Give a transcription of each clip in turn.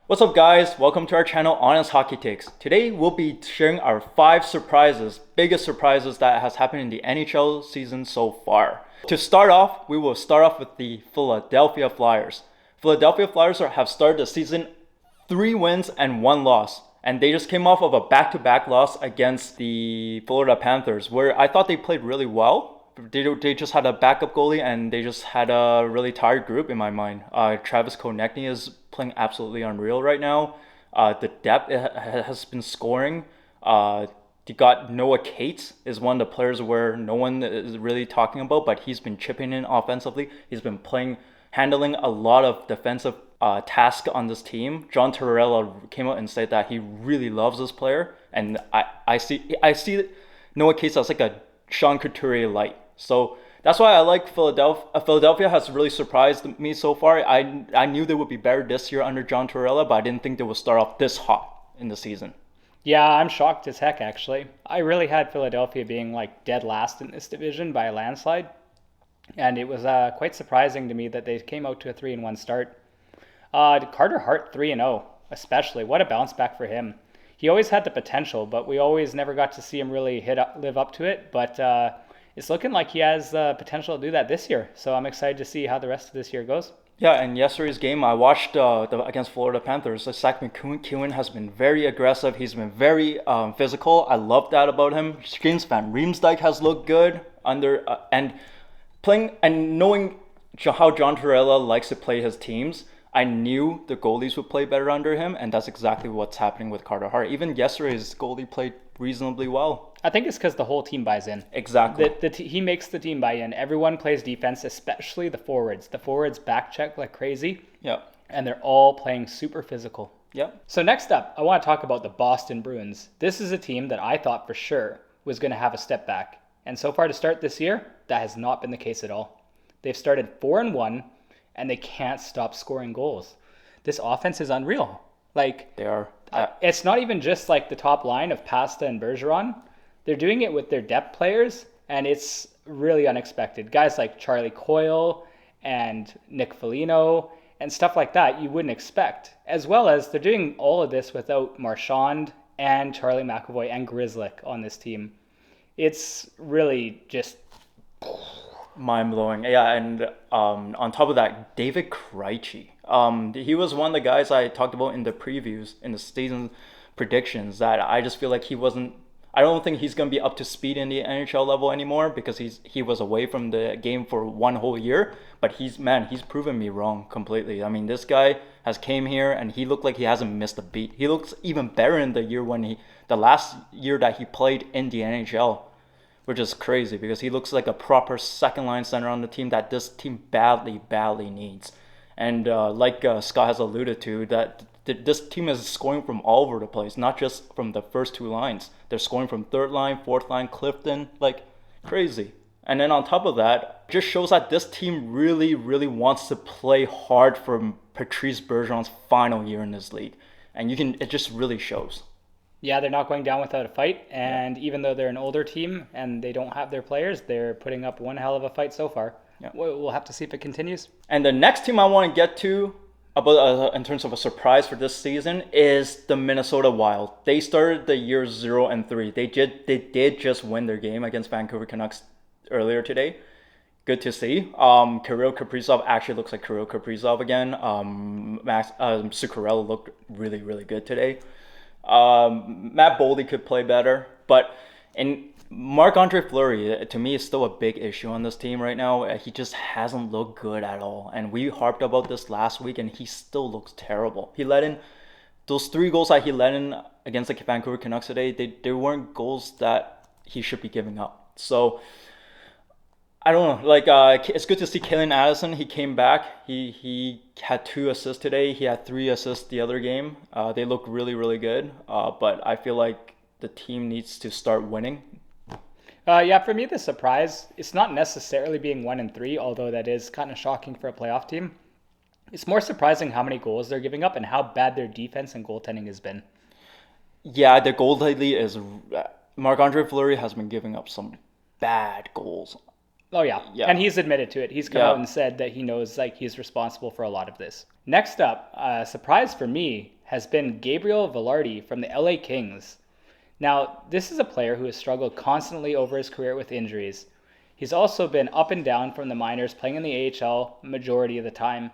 What's up, guys? Welcome to our channel, Honest Hockey Takes. Today we'll be sharing our 5 biggest surprises that has happened in the NHL season so far. To start off, we will start off with the Philadelphia Flyers. Philadelphia Flyers have started the season 3 wins and 1 loss. And they just came off of a back-to-back loss against the Florida Panthers, where I thought they played really well. They just had a backup goalie, and they just had a really tired group in my mind. Travis Konechny is playing absolutely unreal right now. The depth has been scoring. You got Noah Cates is one of the players where no one is really talking about, but he's been chipping in offensively. He's been handling a lot of defensive tasks on this team. John Tortorella came out and said that he really loves this player, and I see Noah Cates as like a Sean Couturier light. So that's why I like Philadelphia. Philadelphia has really surprised me so far. I knew they would be better this year under John Tortorella, but I didn't think they would start off this hot in the season. Yeah, I'm shocked as heck, actually. I really had Philadelphia being like dead last in this division by a landslide. And it was quite surprising to me that they came out to a 3-1 start. Carter Hart 3-0, especially. What a bounce back for him. He always had the potential, but we always never got to see him really live up to it. But it's looking like he has the potential to do that this year. So I'm excited to see how the rest of this year goes. Yeah, in yesterday's game, I watched against Florida Panthers. Zach McEwen has been very aggressive. He's been very physical. I love that about him. James Van Riemsdyk has looked good and playing and knowing how John Tortorella likes to play his teams. I knew the goalies would play better under him, and that's exactly what's happening with Carter Hart. Even yesterday's goalie played reasonably well. I think it's because the whole team buys in. Exactly. He makes the team buy in. Everyone plays defense, especially the forwards. The forwards back check like crazy. Yeah. And they're all playing super physical. Yep. So next up, I want to talk about the Boston Bruins. This is a team that I thought for sure was going to have a step back. And so far to start this year, that has not been the case at all. They've started 4-1, and they can't stop scoring goals. This offense is unreal. Like They are. it's not even just like the top line of Pasta and Bergeron. They're doing it with their depth players, and it's really unexpected. Guys like Charlie Coyle and Nick Foligno and stuff like that you wouldn't expect. As well as they're doing all of this without Marchand and Charlie McAvoy and Grzelcyk on this team. It's really just Mind blowing. Yeah, and on top of that, David Krejci. He was one of the guys I talked about in the previews, in the season predictions, that I just feel like he wasn't. I don't think he's gonna be up to speed in the NHL level anymore because he was away from the game for one whole year. But he's proven me wrong completely. I mean, this guy has came here and he looked like he hasn't missed a beat. He looks even better in the last year that he played in the NHL, which is crazy because he looks like a proper second line center on the team that this team badly needs. And like Scott has alluded to, that this team is scoring from all over the place, not just from the first 2 lines. They're scoring from third line, fourth line, Clifton, like crazy. And then on top of that, just shows that this team really wants to play hard for Patrice Bergeron's final year in this league. And it just really shows. yeah, they're not going down without a fight. And even though they're an older team and they don't have their players, they're putting up one hell of a fight so far. Yeah. We'll have to see if it continues. And the next team I want to get to about in terms of a surprise for this season is the Minnesota Wild. They started the year 0-3. They did just win their game against Vancouver Canucks earlier today. Good to see. Kirill Kaprizov actually looks like Kirill Kaprizov again. Zuccarello looked really good today. Matt Boldy could play better, but in Marc-Andre Fleury, to me, is still a big issue on this team right now. He just hasn't looked good at all, and we harped about this last week, and he still looks terrible. He let in those 3 goals that he let in against the Vancouver Canucks today. They weren't goals that he should be giving up. So I don't know. Like it's good to see Kalen Addison. He came back. He had 2 assists today. He had 3 assists the other game. They look really good. But I feel like the team needs to start winning. Yeah, for me, the surprise, it's not necessarily being 1-3, although that is kind of shocking for a playoff team. It's more surprising how many goals they're giving up and how bad their defense and goaltending has been. Yeah, their goal lately is Marc-Andre Fleury has been giving up some bad goals. Oh, yeah. Yeah. And he's admitted to it. He's come out and said that he knows like he's responsible for a lot of this. Next up, surprise for me, has been Gabriel Velarde from the LA Kings. Now, this is a player who has struggled constantly over his career with injuries. He's also been up and down from the minors, playing in the AHL majority of the time.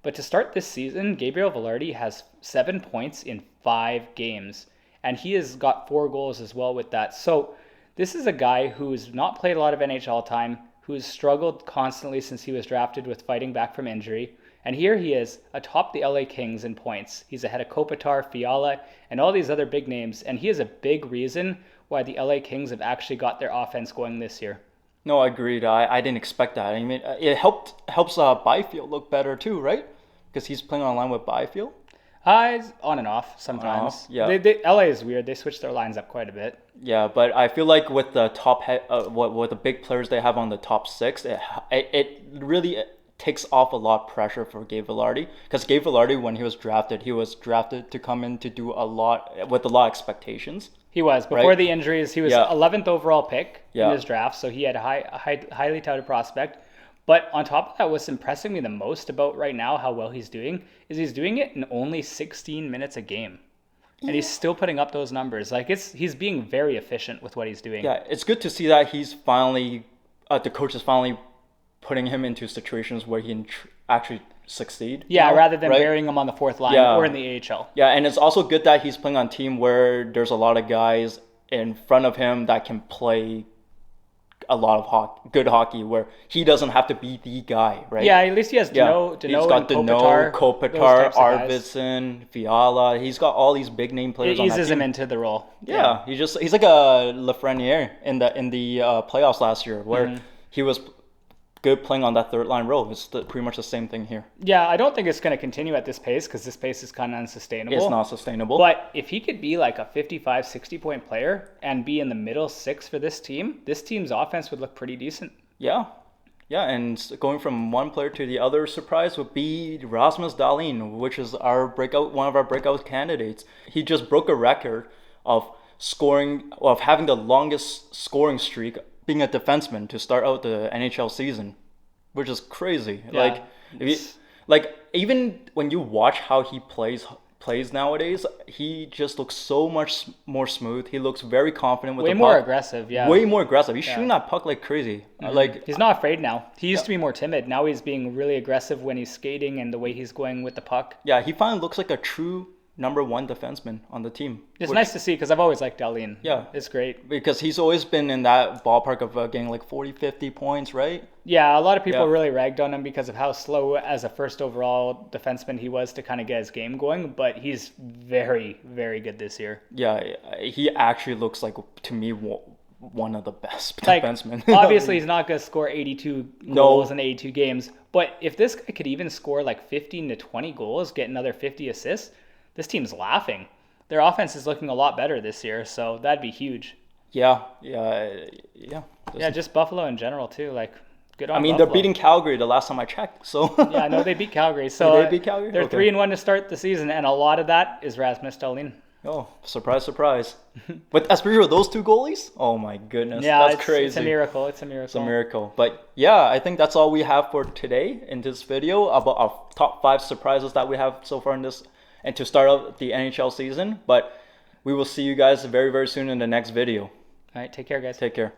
But to start this season, Gabriel Velarde has 7 points in 5 games, and he has got 4 goals as well with that. So this is a guy who's not played a lot of NHL time, who's struggled constantly since he was drafted with fighting back from injury. And here he is atop the LA Kings in points. He's ahead of Kopitar, Fiala, and all these other big names. And he is a big reason why the LA Kings have actually got their offense going this year. No, agreed. I didn't expect that. I mean, it helps Byfield look better too, right? Because he's playing on a line with Byfield. It's on and off sometimes. Yeah. LA is weird. They switch their lines up quite a bit. Yeah, but I feel like with the with the big players they have on the top 6, it really takes off a lot of pressure for Gabe Velarde. Because Gabe Velarde, when he was drafted to come in to do a lot with a lot of expectations. He was. Before the injuries, he was 11th overall pick in his draft, so he had a highly touted prospect. But on top of that, what's impressing me the most about right now how well he's doing is he's doing it in only 16 minutes a game. And he's still putting up those numbers. Like he's being very efficient with what he's doing. Yeah, it's good to see that he's finally, the coach is finally putting him into situations where he can actually succeed. Yeah, rather than burying him on the 4th line or in the AHL. Yeah, and it's also good that he's playing on a team where there's a lot of guys in front of him that can play a lot of good hockey, where he doesn't have to be the guy, right? Yeah, at least he has Danault, he's got Danault, Kopitar, Arvidsson, Fiala. He's got all these big name players. It eases him into the role. Yeah, he's like a Lafreniere in the playoffs last year, where he was good playing on that 3rd line role. It's pretty much the same thing here. Yeah, I don't think it's going to continue at this pace because this pace is kind of unsustainable. It's not sustainable. But if he could be like a 55, 60-point player and be in the middle 6 for this team's offense would look pretty decent. Yeah. Yeah, and going from one player to the other, surprise would be Rasmus Dahlin, which is one of our breakout candidates. He just broke a record of having the longest scoring streak being a defenseman to start out the NHL season, which is crazy. Yeah, Even when you watch how he plays nowadays, he just looks so much more smooth. He looks very confident with the puck. Way more aggressive, yeah. Way more aggressive. He's shooting that puck like crazy. He's not afraid now. He used to be more timid. Now he's being really aggressive when he's skating and the way he's going with the puck. Yeah, he finally looks like a true number 1 defenseman on the team. It's nice to see because I've always liked Dahlin. Yeah. It's great. Because he's always been in that ballpark of getting like 40, 50 points, right? Yeah, a lot of people really ragged on him because of how slow as a 1st overall defenseman he was to kind of get his game going, but he's very, very good this year. Yeah, he actually looks like, to me, one of the best defensemen. Obviously, he's not going to score 82 goals in 82 games, but if this guy could even score like 15 to 20 goals, get another 50 assists, this team's laughing. Their offense is looking a lot better this year, so that'd be huge. Yeah. Just Buffalo in general too. Like, good on Buffalo. They're beating Calgary the last time I checked. So yeah, I know they beat Calgary. So they beat Calgary. They're 3-1 to start the season, and a lot of that is Rasmus Dahlin. Oh, surprise, surprise! But especially with those 2 goalies, oh my goodness, that's crazy. It's a miracle. It's a miracle. But yeah, I think that's all we have for today in this video about our top 5 surprises that we have so far in this. And to start out the NHL season, but we will see you guys very, very soon in the next video. All right, take care, guys. Take care.